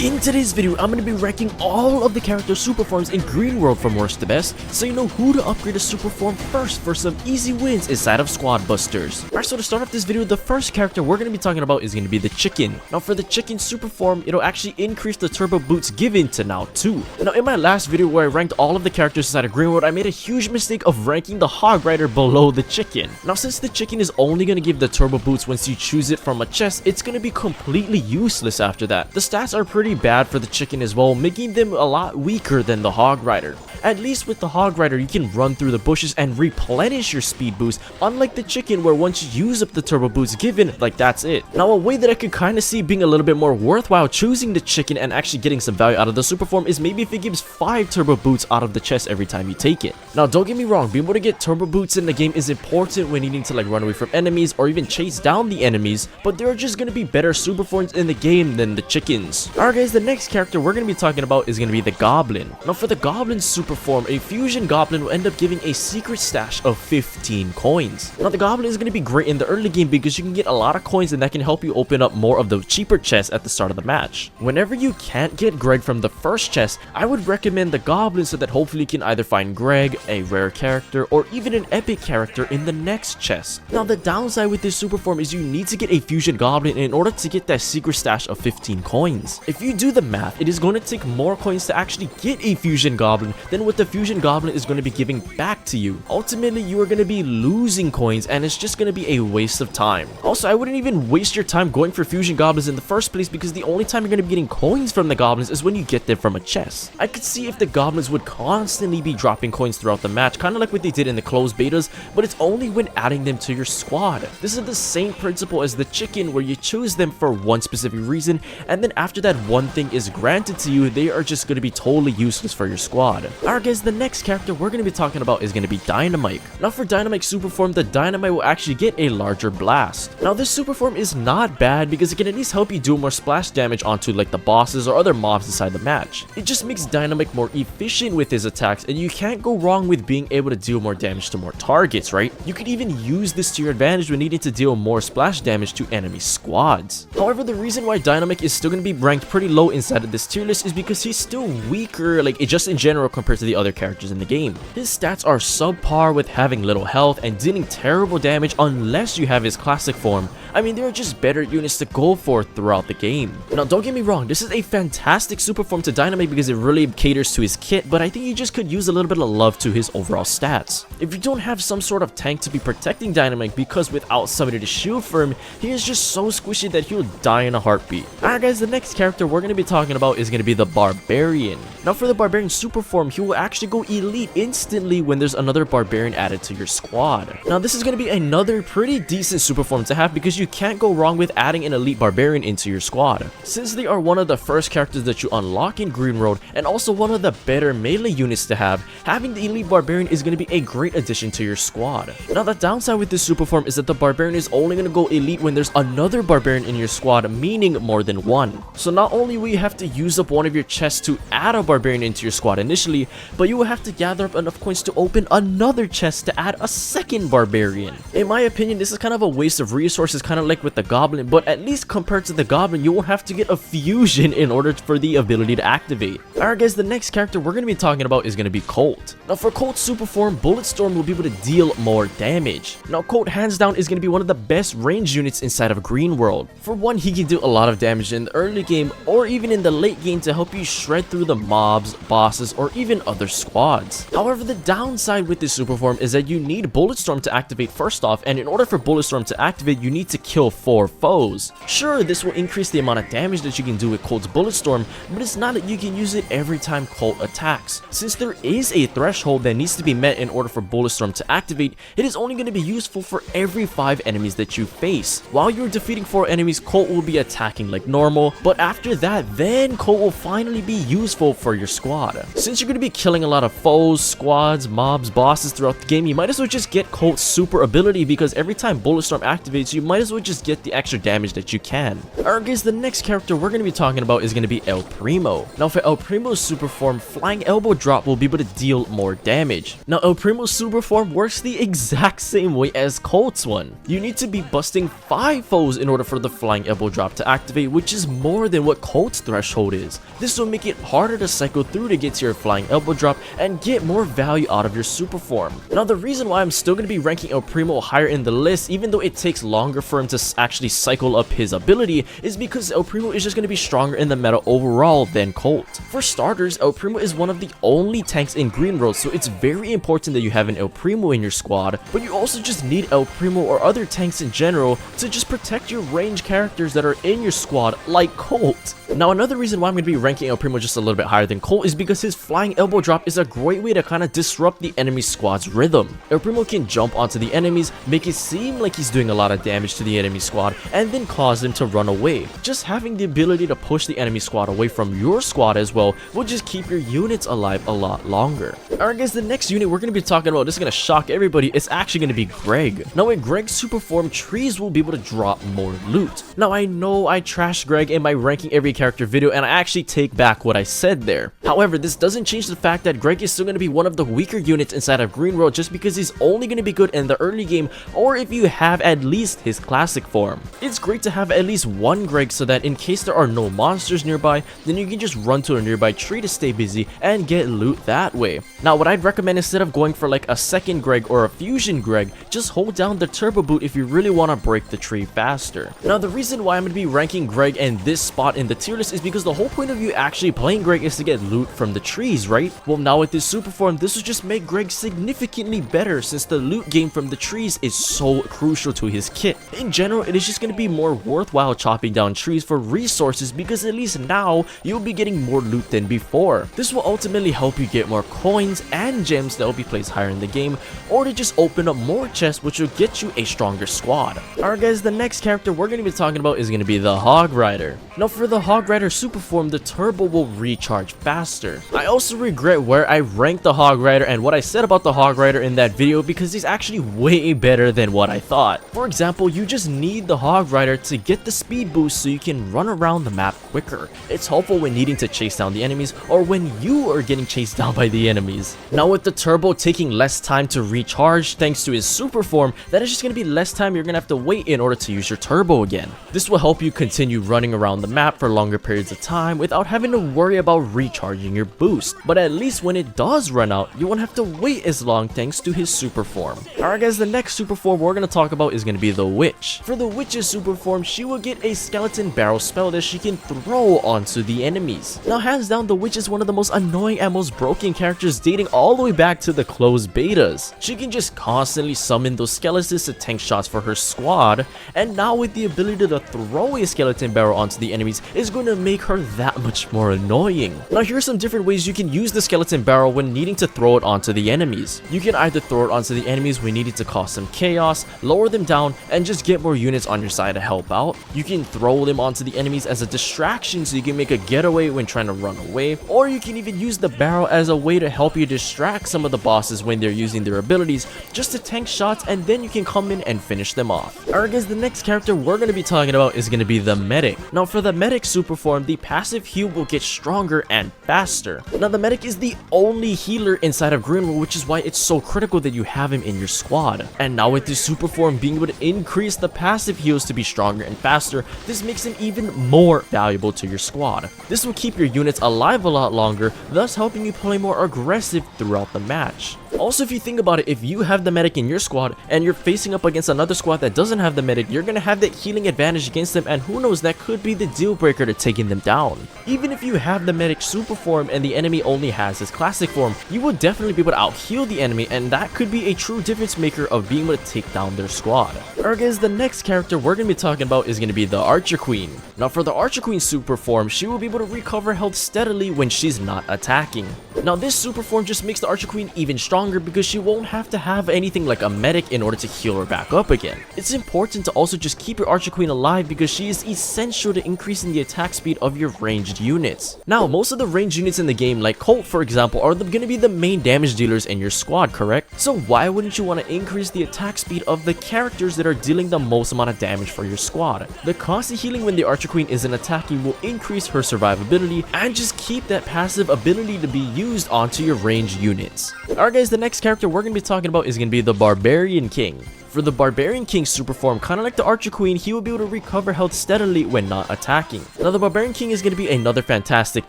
In today's video, I'm going to be ranking all of the character super forms in Green World from worst to best, so you know who to upgrade a super form first for some easy wins inside of Squad Busters. Alright, so to start off this video, the first character we're going to be talking about is going to be the Chicken. Now for the Chicken super form, it'll actually increase the turbo boots given to now 2. Now in my last video where I ranked all of the characters inside of Green World, I made a huge mistake of ranking the Hog Rider below the Chicken. Now since the Chicken is only going to give the turbo boots once you choose it from a chest, it's going to be completely useless after that. The stats are pretty bad for the Chicken as well, making them a lot weaker than the Hog Rider. At least with the Hog Rider, you can run through the bushes and replenish your speed boost, unlike the Chicken where once you use up the turbo boost given, like that's it. Now a way that I could kind of see being a little bit more worthwhile choosing the Chicken and actually getting some value out of the super form is maybe if it gives 5 turbo boots out of the chest every time you take it. Now don't get me wrong, being able to get turbo boots in the game is important when needing to like run away from enemies or even chase down the enemies, but there are just going to be better super forms in the game than the Chickens. Alright guys, the next character we're going to be talking about is going to be the Goblin. Now for the Goblin super form, a fusion Goblin will end up giving a secret stash of 15 coins. Now the Goblin is going to be great in the early game because you can get a lot of coins and that can help you open up more of the cheaper chests at the start of the match. Whenever you can't get Greg from the first chest, I would recommend the Goblin so that hopefully you can either find Greg, a rare character, or even an epic character in the next chest. Now the downside with this super form is you need to get a fusion Goblin in order to get that secret stash of 15 coins. If you do the math, it is going to take more coins to actually get a fusion Goblin than what the fusion Goblin is going to be giving back to you. Ultimately, you are going to be losing coins and it's just going to be a waste of time. Also, I wouldn't even waste your time going for fusion Goblins in the first place because the only time you're going to be getting coins from the Goblins is when you get them from a chest. I could see if the Goblins would constantly be dropping coins throughout the match, kind of like what they did in the closed betas, but it's only when adding them to your squad. This is the same principle as the Chicken where you choose them for one specific reason and then after that one thing is granted to you, they are just going to be totally useless for your squad. Alright guys, the next character we're going to be talking about is going to be Dynamite. Now for Dynamite super form, the Dynamite will actually get a larger blast. Now this super form is not bad because it can at least help you do more splash damage onto like the bosses or other mobs inside the match. It just makes Dynamite more efficient with his attacks and you can't go wrong with being able to deal more damage to more targets, right? You could even use this to your advantage when needing to deal more splash damage to enemy squads. However, the reason why Dynamite is still going to be ranked pretty low inside of this tier list is because he's still weaker, like just in general compared to the other characters in the game. His stats are subpar with having little health and dealing terrible damage unless you have his classic form. I mean, there are just better units to go for throughout the game. Now don't get me wrong, this is a fantastic super form to Dynamite because it really caters to his kit, but I think you just could use a little bit of love to his overall stats. If you don't have some sort of tank to be protecting Dynamite because without somebody to shield for him, he is just so squishy that he'll die in a heartbeat. Alright guys, the next character we're going to be talking about is going to be the Barbarian. Now for the Barbarian super form, he will actually go elite instantly when there's another Barbarian added to your squad. Now this is going to be another pretty decent super form to have because you can't go wrong with adding an elite Barbarian into your squad. Since they are one of the first characters that you unlock in Green World and also one of the better melee units to have, having the elite Barbarian is going to be a great addition to your squad. Now the downside with this super form is that the Barbarian is only going to go elite when there's another Barbarian in your squad, meaning more than one. So not only will you have to use up one of your chests to add a Barbarian into your squad initially, but you will have to gather up enough coins to open another chest to add a second Barbarian. In my opinion, this is kind of a waste of resources, kind of like with the Goblin, but at least compared to the Goblin, you won't have to get a fusion in order for the ability to activate. Alright guys, the next character we're going to be talking about is going to be Colt. Now for Colt's super form, Bulletstorm will be able to deal more damage. Now Colt hands down is going to be one of the best range units inside of Green World. For one, he can do a lot of damage in the early game or even in the late game to help you shred through the mobs, bosses, or even other squads. However, the downside with this super form is that you need Bulletstorm to activate first off, and in order for Bulletstorm to activate, you need to kill 4 foes. Sure, this will increase the amount of damage that you can do with Colt's Bulletstorm, but it's not that you can use it every time Colt attacks. Since there is a threshold that needs to be met in order for Bulletstorm to activate, it is only going to be useful for every 5 enemies that you face. While you're defeating 4 enemies, Colt will be attacking like normal, but after that, then Colt will finally be useful for your squad. Since you're going to be killing a lot of foes, squads, mobs, bosses throughout the game, you might as well just get Colt's super ability because every time Bulletstorm activates, you might as well just get the extra damage that you can. Alright guys, the next character we're going to be talking about is going to be El Primo. Now for El Primo's super form, Flying Elbow Drop will be able to deal more damage. Now El Primo's super form works the exact same way as Colt's one. You need to be busting 5 foes in order for the Flying Elbow Drop to activate, which is more than what Colt's threshold is. This will make it harder to cycle through to get to your flying elbow drop and get more value out of your super form. Now the reason why I'm still going to be ranking El Primo higher in the list, even though it takes longer for him to actually cycle up his ability, is because El Primo is just going to be stronger in the meta overall than Colt. For starters, El Primo is one of the only tanks in Green World, so it's very important that you have an El Primo in your squad, but you also just need El Primo or other tanks in general to just protect your range characters that are in your squad, like Colt. Now another reason why I'm going to be ranking El Primo just a little bit higher than Colt is because his flying elbow drop is a great way to kind of disrupt the enemy squad's rhythm. El Primo can jump onto the enemies, make it seem like he's doing a lot of damage to the enemy squad, and then cause them to run away. Just having the ability to push the enemy squad away from your squad as well will just keep your units alive a lot longer. Alright guys, the next unit we're going to be talking about, this is going to shock everybody, it's actually going to be Greg. Now with Greg's super form, trees will be able to drop more loot. Now I know I trashed Greg in my ranking every character video, and I actually take back what I said there. However, this doesn't change the fact that Greg is still going to be one of the weaker units inside of Green World just because he's only going to be good in the early game, or if you have at least his classic form. It's great to have at least one Greg so that in case there are no monsters nearby, then you can just run to a nearby tree to stay busy and get loot that way. Now what I'd recommend, instead of going for like a second Greg or a fusion Greg, just hold down the turbo boot if you really want to break the tree faster. Now the reason why I'm going to be ranking Greg in this spot in the tier list is because the whole point of you actually playing Greg is to get loot from the trees, right? Well, now with this super form, this will just make Greg significantly better since the loot game from the trees is so crucial to his kit. In general, it is just going to be more worthwhile chopping down trees for resources because at least now you'll be getting more loot than before. This will ultimately help you get more coins and gems that will be placed higher in the game, or to just open up more chests, which will get you a stronger squad. Alright guys, the next character we're going to be talking about is going to be the Hog Rider. Now for the Hog Rider super form, the turbo will recharge faster. I also regret where I ranked the Hog Rider and what I said about the Hog Rider in that video because he's actually way better than what I thought. For example, you just need the Hog Rider to get the speed boost so you can run around the map quicker. It's helpful when needing to chase down the enemies or when you are getting chased down by the enemies. Now with the turbo taking less time to recharge thanks to his super form, that is just going to be less time you're going to have to wait in order to use your turbo again. This will help you continue running around the map for longer periods of time without having to worry about recharging your boost. But at least when it does run out, you won't have to wait as long thanks to his super form. Alright guys, the next super form we're going to talk about is going to be the Witch. For the Witch's super form, she will get a skeleton barrel spell that she can throw onto the enemies. Now hands down, the Witch is one of the most annoying and most broken characters dating all the way back to the closed betas. She can just constantly summon those skeletons to tank shots for her squad, and now with the ability to throw a skeleton barrel onto the enemies is going to make her that much more annoying. Now here's some different ways you can use the skeleton barrel when needing to throw it onto the enemies. You can either throw it onto the enemies when needing to cause some chaos, lower them down, and just get more units on your side to help out. You can throw them onto the enemies as a distraction so you can make a getaway when trying to run away, or you can even use the barrel as a way to help you distract some of the bosses when they're using their abilities just to tank shots, and then you can come in and finish them off. Alright guys, the next character we're going to be talking about is going to be the Medic. Now for the Medic super form, the passive heal will get stronger and faster. Now the Medic is the only healer inside of Green World, which is why it's so critical that you have him in your squad. And now with this super form being able to increase the passive heals to be stronger and faster, this makes him even more valuable to your squad. This will keep your units alive a lot longer, thus helping you play more aggressive throughout the match. Also, if you think about it, if you have the Medic in your squad and you're facing up against another squad that doesn't have the Medic, you're going to have that healing advantage against them, and who knows, that could be the deal breaker to taking them down. Even if you have the Medic super form and the enemy only has his classic form, you will definitely be able to out heal the enemy, and that could be a true difference maker of being able to take down their squad. Alright guys, the next character we're going to be talking about is going to be the Archer Queen. Now for the Archer Queen super form, she will be able to recover health steadily when she's not attacking. Now this super form just makes the Archer Queen even stronger because she won't have to have anything like a medic in order to heal her back up again. It's important to also just keep your Archer Queen alive because she is essential to increasing the attack speed of your ranged units. Now most of the ranged units in the game, like Colt for example, are going to be the main damage dealers in your squad, correct? So why wouldn't you want to increase the attack speed of the characters that are dealing the most amount of damage for your squad? The constant healing when the Archer Queen isn't attacking will increase her survivability and just keep that passive ability to be used onto your ranged units. Alright guys, the next character we're going to be talking about is going to be the Barbarian King. For the Barbarian King super form, kind of like the Archer Queen, he will be able to recover health steadily when not attacking. Now the Barbarian King is going to be another fantastic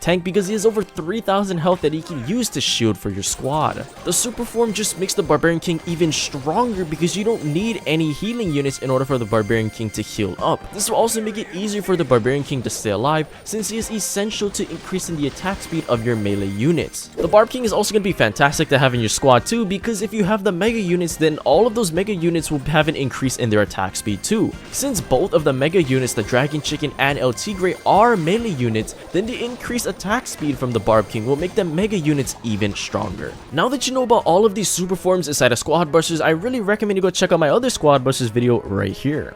tank because he has over 3,000 health that he can use to shield for your squad. The super form just makes the Barbarian King even stronger because you don't need any healing units in order for the Barbarian King to heal up. This will also make it easier for the Barbarian King to stay alive since he is essential to increasing the attack speed of your melee units. The Barb King is also going to be fantastic to have in your squad too because if you have the mega units, then all of those mega units will have an increase in their attack speed too. Since both of the mega units, the Dragon Chicken and El Tigre, are melee units, then the increased attack speed from the Barb King will make the mega units even stronger. Now that you know about all of these super forms inside of Squad Busters, I really recommend you go check out my other Squad Busters video right here.